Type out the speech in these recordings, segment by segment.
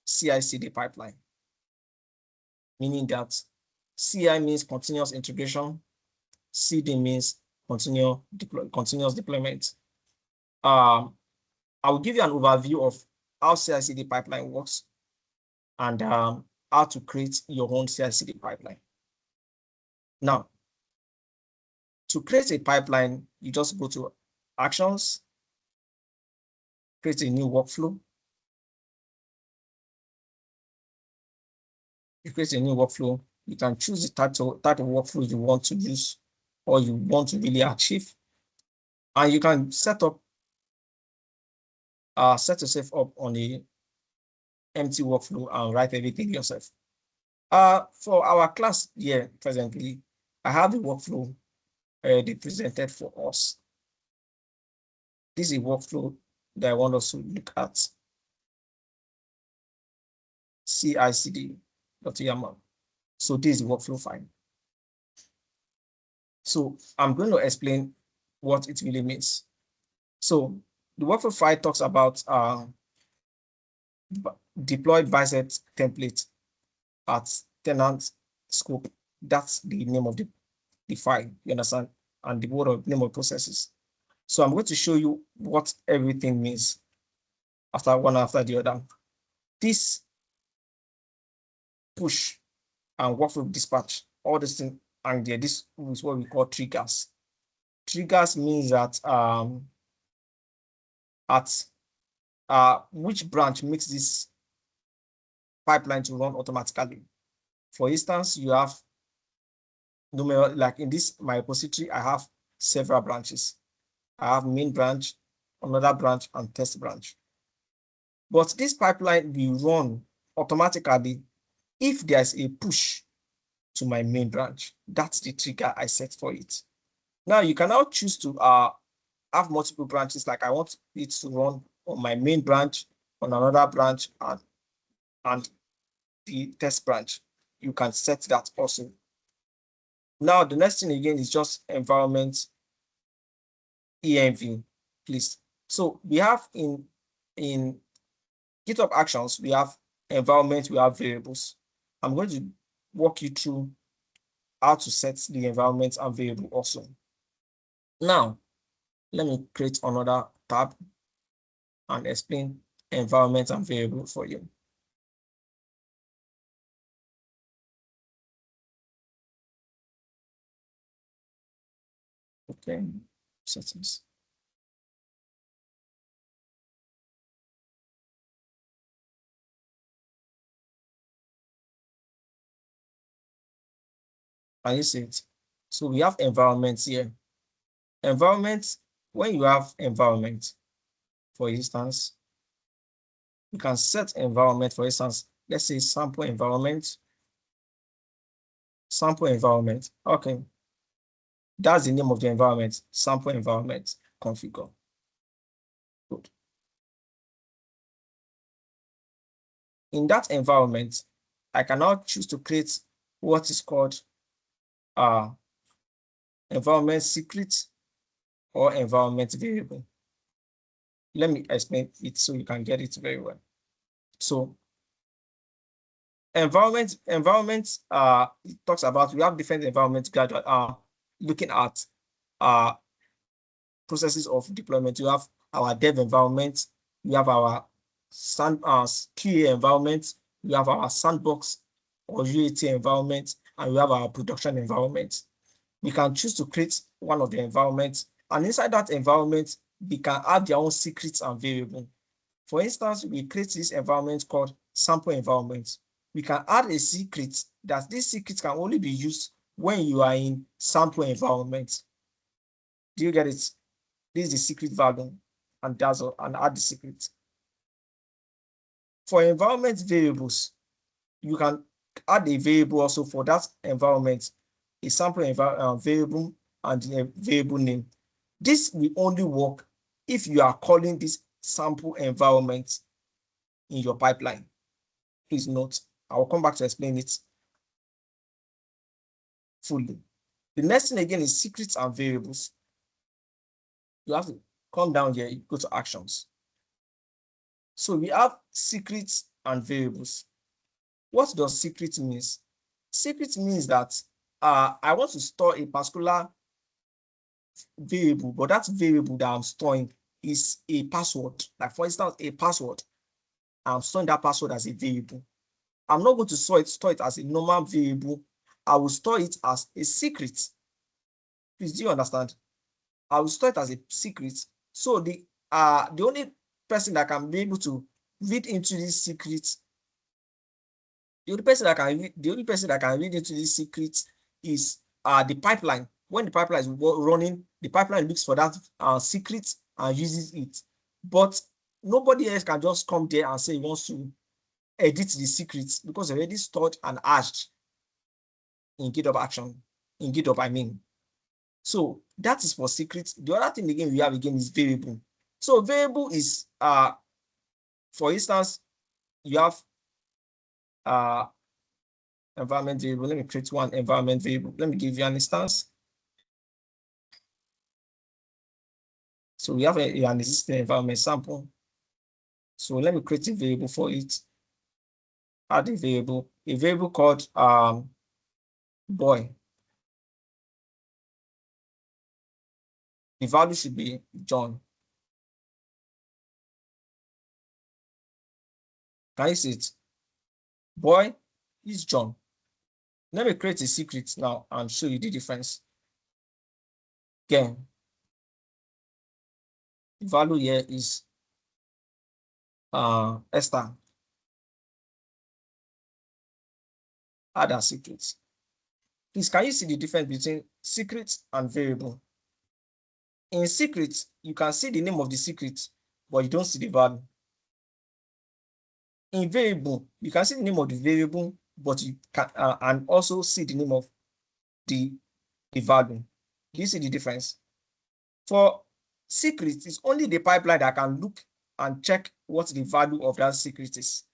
CI/CD pipeline, meaning that CI means continuous integration, CD means continuous deployment. I will give you an overview of how CI/CD pipeline works and how to create your own CI/CD pipeline. Now, to create a pipeline, you just go to Actions, create a new workflow. You create a new workflow. You can choose the type of workflow you want to use or you want to really achieve. And you can set yourself up on a empty workflow and write everything yourself. For our class here presently, I have the workflow already presented for us. This is a workflow that I want us to look at. CI/CD.yaml. So this is the workflow file. So I'm going to explain what it really means. So the workflow file talks about deploy bicep template at tenant scope. That's the name of the file, you understand, and the name of processes. So I'm going to show you what everything means one after the other. This push and workflow dispatch, all this thing, and this is what we call triggers. Triggers means that which branch makes this pipeline to run automatically. For instance, you have like in this my repository, I have several branches. I have main branch, another branch, and test branch. But this pipeline will run automatically if there's a push to my main branch. That's the trigger I set for it. Now you can now choose to have multiple branches, like I want it to run on my main branch, on another branch, and the test branch. You can set that also. Now the next thing again is just environment env, please. So we have in GitHub Actions, we have environment, we have variables. I'm going to walk you through how to set the environment and variable also. Now, let me create another tab and explain environment and variable for you. Okay, settings. Can you see it? So we have environments here. Environment, when you have environment, for instance, you can set environment, for instance, let's say sample environment. Sample environment. Okay. That's the name of the environment, sample environment configure. Good. In that environment, I can now choose to create what is called environment secret or environment variable. Let me explain it so you can get it very well. So environment it talks about, we have different environments looking at processes of deployment. You have our dev environment, we have our QA environment, we have our sandbox or UAT environment, and we have our production environment. We can choose to create one of the environments, and inside that environment, we can add their own secrets and variables. For instance, we create this environment called sample environment. We can add a secret that this secret can only be used when you are in sample environment. Do you get it? This is the secret value, and that's all, and add the secret. For environment variables, you can add a variable also for that environment, a sample variable and a variable name. This will only work if you are calling this sample environment in your pipeline. Please note, I will come back to explain it fully. The next thing again is secrets and variables. You have to come down here, you go to actions. So we have secrets and variables. What does secret means? Secret means that I want to store a particular variable, but that variable that I'm storing is a password. Like for instance, a password. I'm storing that password as a variable. I'm not going to store it as a normal variable. I will store it as a secret. Please, do you understand? I will store it as a secret. So the only person that can be able to read into this secret, the only person that can read into this secret is the pipeline. When the pipeline is running, the pipeline looks for that secret and uses it. But nobody else can just come there and say he wants to edit the secrets because it's already stored and hashed in GitHub Action, in GitHub, I mean. So that is for secrets. The other thing again we have again is variable. So variable is, for instance, you have environment variable. Let me create one environment variable. Let me give you an instance. So we have an existing environment sample. So let me create a variable for it. Add a variable called boy. The value should be John. Can you see it? Boy is John. Let me create a secret now and show you the difference. Again, the value here is Esther. Add a secret. Please, can you see the difference between secret and variable? In secret, you can see the name of the secret, but you don't see the value. In variable, you can see the name of the variable, but you can and also see the name of the value. Do you see the difference? For secret, it's only the pipeline that can look and check what the value of that secret is.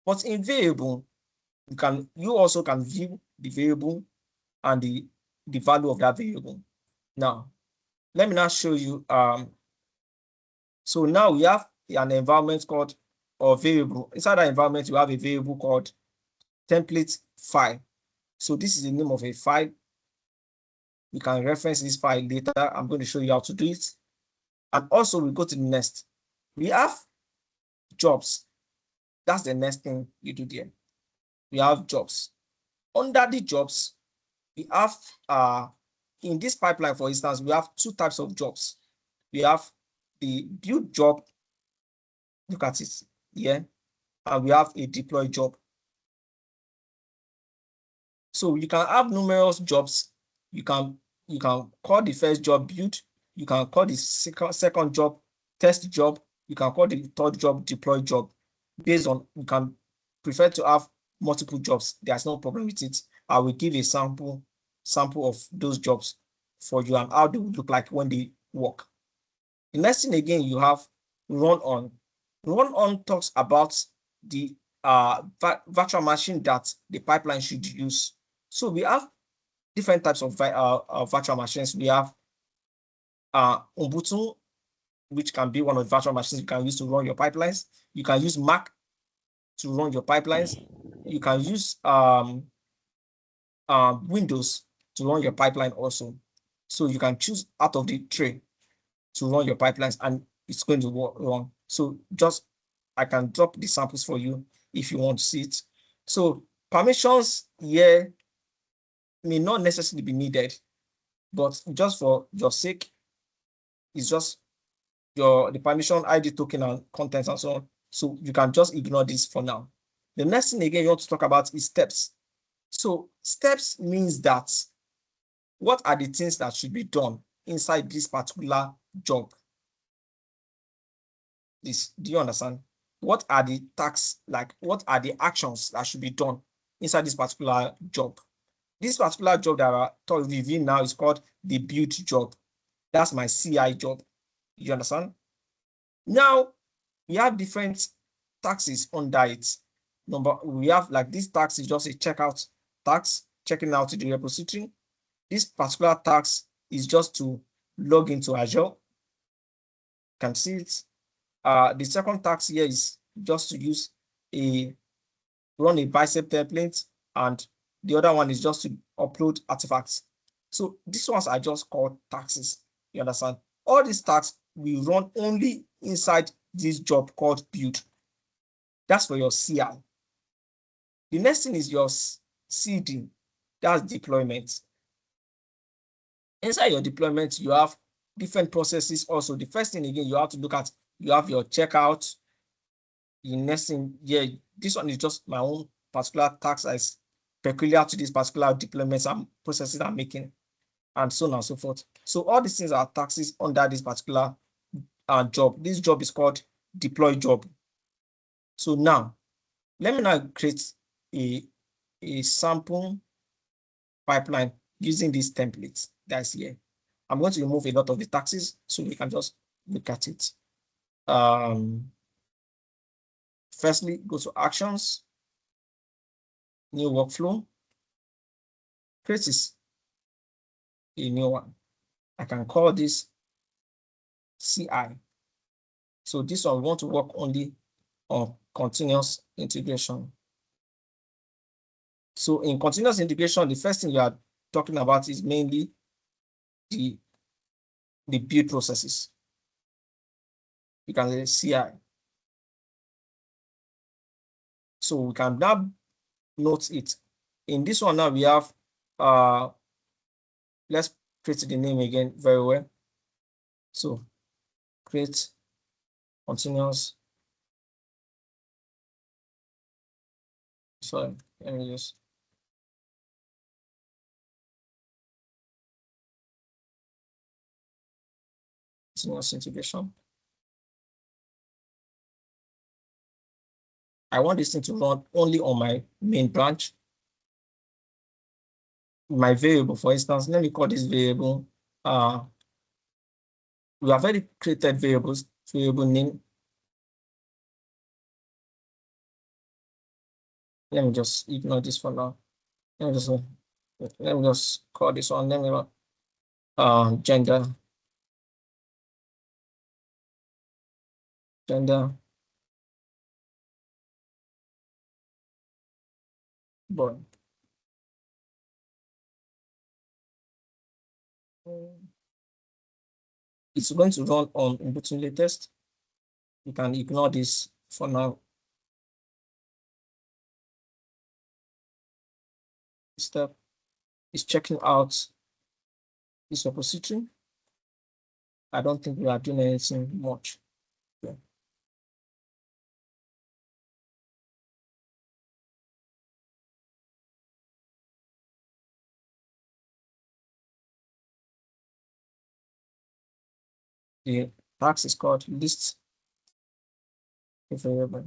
But in variable, you also can view the variable and the value of that variable. Now, let me now show you. So now we have an environment called or variable. Inside that environment, you have a variable called template file. So this is the name of a file. You can reference this file later. I'm going to show you how to do it. And also we go to the next. We have jobs. That's the next thing you do there. We have jobs. Under the jobs, we have in this pipeline, for instance, we have two types of jobs. We have the build job. Look at it here. And we have a deploy job. So you can have numerous jobs. You can call the first job build. You can call the second job test job. You can call the third job deploy job. Based on, you can prefer to have multiple jobs. There's no problem with it. I will give a sample of those jobs for you and how they will look like when they work. The next thing again, you have run on. Run on talks about the virtual machine that the pipeline should use. So we have different types of virtual machines. We have Ubuntu, which can be one of the virtual machines you can use to run your pipelines. You can use Mac to run your pipelines. You can use Windows to run your pipeline also. So you can choose out of the tray to run your pipelines and it's going to run. So I can drop the samples for you if you want to see it. So permissions here may not necessarily be needed, but just for your sake, it's just the permission ID token and contents and so on. So you can just ignore this for now. The next thing again you want to talk about is steps. So steps means that what are the things that should be done inside this particular job? Do you understand? What are the tasks, like what are the actions that should be done inside this particular job? This particular job that I'm reviewing now is called the build job. That's my CI job. You understand? Now we have different taxes under it. We have like this tax is just a checkout tax, checking out the repository. This particular tax is just to log into Azure. You can see it. The second tax here is just to use run a bicep template, and the other one is just to upload artifacts. So these ones are just called taxes. You understand? All these tasks will run only inside this job called build. That's for your CI. The next thing is your CD. That's deployment. Inside your deployment, you have different processes also. The first thing, again, you have to look at, you have your checkout. The next thing, yeah, this one is just my own particular task that is peculiar to this particular deployments and processes I'm making, and so on and so forth. So all these things are taxes under this particular job. This job is called deploy job. So now, let me now create a sample pipeline using these templates that's here. I'm going to remove a lot of the taxes so we can just look at it. Firstly, go to Actions, New Workflow, create a new one. I can call this CI. So this one, we want to work only on continuous integration. So in continuous integration, the first thing you are talking about is mainly the build processes. You can say CI. So we can now note it. In this one now we have, let's create the name again very well. So create continuous. Sorry, let me just. Continuous integration. I want this thing to run only on my main branch. My variable, for instance, let me call this variable. We have already created variables, variable name. Let me just ignore this for now. Let me just call this one. Let me gender. Born. It's going to run on Ubuntu latest. You can ignore this for now. Step is checking out this repository. I don't think we are doing anything much. Yeah. The tax is called list variable.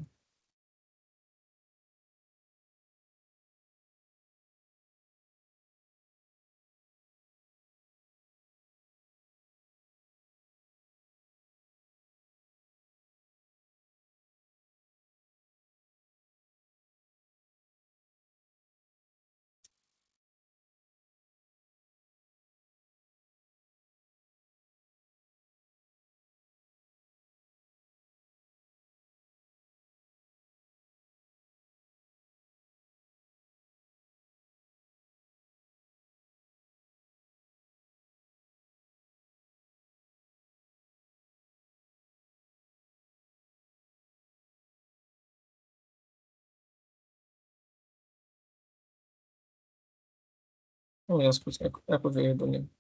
Let me just put echo variable name.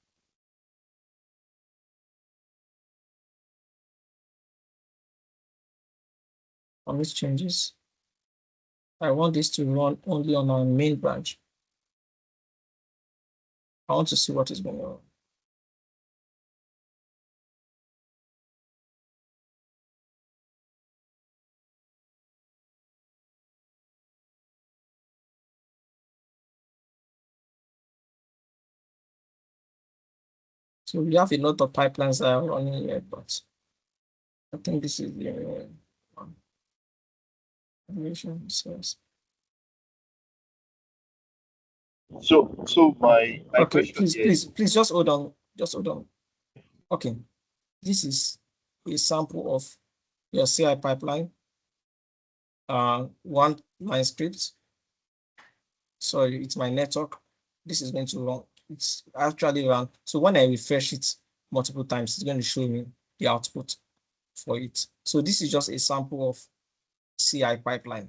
On these changes, I want this to run only on our main branch. I want to see what is going on. So we have a lot of pipelines that are running here, but I think this is the one. So my okay, question please just hold on. Just hold on. Okay, this is a sample of your CI pipeline. one line script. Sorry, it's my network. This is going to run. It's actually run. So when I refresh it multiple times, it's going to show me the output for it. So this is just a sample of CI pipeline.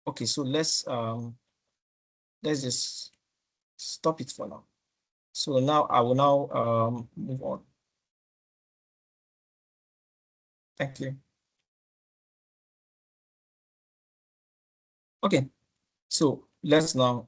Okay, so let's just stop it for now. So now I will now move on. Thank you. Okay, so let's now